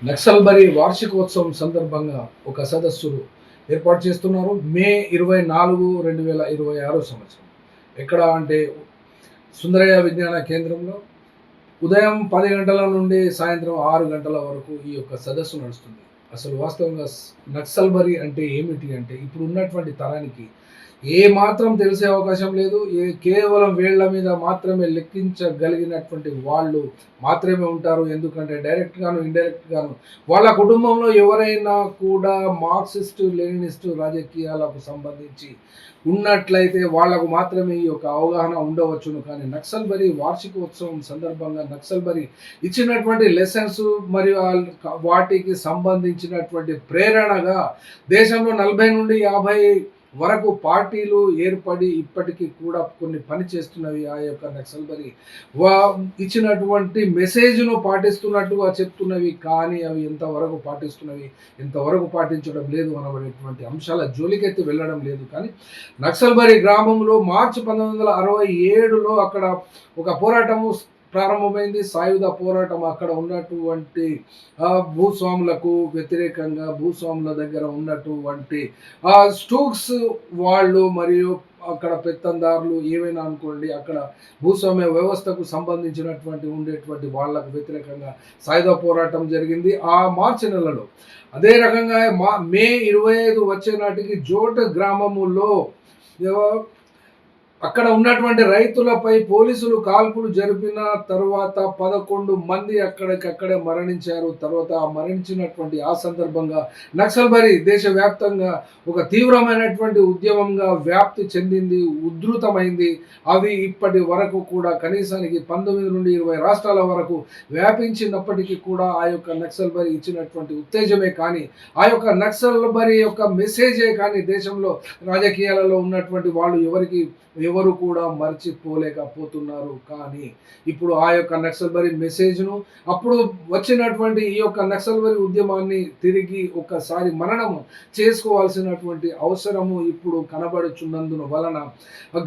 నక్సల్బరీ వార్షికోత్సవం సందర్భంగా ఒక సదస్సులు ఏర్పాటు చేస్తున్నారు. మే 24, 2026 సంవత్సరం. ఎక్కడ అంటే సుందరయ్య విజ్ఞాన కేంద్రంలో ఉదయం 10 గంటల నుండి సాయంత్రం 6 గంటల వరకు ఈ యొక్క సదస్సు నడుస్తుంది. అసలు వాస్తవంగా నక్సల్బరీ అంటే ఏమిటి అంటే ఇప్పుడు ఉన్నటువంటి తరానికి ఏ మాత్రం తెలిసే అవకాశం లేదు. కేవలం వేళ్ళ మీద మాత్రమే లెక్కించగలిగినటువంటి వాళ్ళు మాత్రమే ఉంటారు. ఎందుకంటే డైరెక్ట్‌గాను, ఇండైరెక్ట్‌గాను వాళ్ళ కుటుంబంలో ఎవరైనా కూడా మార్క్సిస్టు, లెనినిస్టు రాజకీయాలకు సంబంధించి ఉన్నట్లయితే వాళ్ళకు మాత్రమే ఈ యొక్క అవగాహన ఉండవచ్చును. కానీ నక్సల్బరీ వార్షికోత్సవం సందర్భంగా నక్సల్బరీ ఇచ్చినటువంటి లెసన్స్ మరియు వాటికి సంబంధించినటువంటి ప్రేరణగా దేశంలో 40 నుండి 50 వరకు పార్టీలు ఏర్పడి ఇప్పటికీ కూడా కొన్ని పని చేస్తున్నవి. ఆ యొక్క నక్సల్బరీ వా ఇచ్చినటువంటి మెసేజ్‌ను పాటిస్తున్నట్టుగా చెప్తున్నవి. కానీ అవి ఎంతవరకు పాటిస్తున్నవి, ఎంతవరకు పాటించడం లేదు అనబడేటువంటి అంశాల జోలికైతే వెళ్ళడం లేదు. కానీ నక్సల్బరీ గ్రామంలో మార్చి 1967లో అక్కడ ఒక పోరాటము ప్రారంభమైంది. సాయుధ పోరాటం అక్కడ ఉన్నటువంటి భూస్వాములకు వ్యతిరేకంగా భూస్వాముల దగ్గర ఉన్నటువంటి స్టూక్స్ వాళ్ళు మరియు అక్కడ పెత్తందారులు ఏవైనా అనుకోండి, అక్కడ భూస్వామ్య వ్యవస్థకు సంబంధించినటువంటి ఉండేటువంటి వాళ్ళకు వ్యతిరేకంగా సాయుధ పోరాటం జరిగింది ఆ మార్చి నెలలో. అదే రకంగా మే 25 వచ్చే నాటికి జోట్ గ్రామములో అక్కడ ఉన్నటువంటి రైతులపై పోలీసులు కాల్పులు జరిపిన తర్వాత 11 మంది అక్కడికక్కడే మరణించారు. తర్వాత మరణించినటువంటి ఆ సందర్భంగా నక్సల్బరీ దేశవ్యాప్తంగా ఒక తీవ్రమైనటువంటి ఉద్యమంగా వ్యాప్తి చెందింది, ఉధృతమైంది. అవి ఇప్పటి వరకు కూడా కనీసానికి 19 నుండి 20 రాష్ట్రాల వరకు వ్యాపించినప్పటికీ కూడా ఆ యొక్క నక్సల్బరీ ఇచ్చినటువంటి ఉత్తేజమే కానీ, ఆ యొక్క నక్సల్బరీ యొక్క మెసేజే కానీ దేశంలో రాజకీయాలలో ఉన్నటువంటి వాళ్ళు ఎవరు కూడా మర్చిపోలేకపోతున్నారు. కానీ ఇప్పుడు ఆ యొక్క నక్సల్బరీ మెసేజ్‌ను అప్పుడు వచ్చినటువంటి ఈ యొక్క నక్సల్బరీ ఉద్యమాన్ని తిరిగి ఒకసారి మననము చేసుకోవాల్సినటువంటి అవసరము ఇప్పుడు కనబడుచున్నందున వలన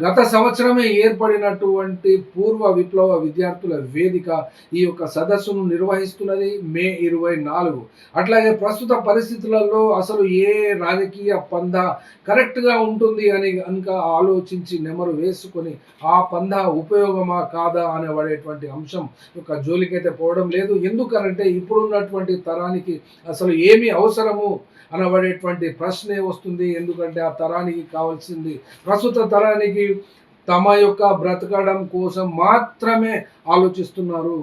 గత సంవత్సరమే ఏర్పడినటువంటి పూర్వ విప్లవ విద్యార్థుల వేదిక ఈ యొక్క సదస్సును నిర్వహిస్తున్నది మే 24. అట్లాగే ప్రస్తుత పరిస్థితులలో అసలు ఏ రాజకీయ పంథా కరెక్ట్‌గా ఉంటుంది అని గనుక ఆలోచించి నెమరు వేసుకొని ఆ పంథా ఉపయోగమా కాదా అనబడేటువంటి అంశం యొక్క జోలికైతే పోవడం లేదు. ఎందుకనంటే ఇప్పుడున్నటువంటి తరానికి అసలు ఏమి అవసరము అనబడేటువంటి ప్రశ్నే వస్తుంది. ఎందుకంటే ఆ తరానికి కావాల్సింది ప్రస్తుత తరానికి తమ యొక్క బ్రతకడం కోసం మాత్రమే ఆలోచిస్తున్నారు.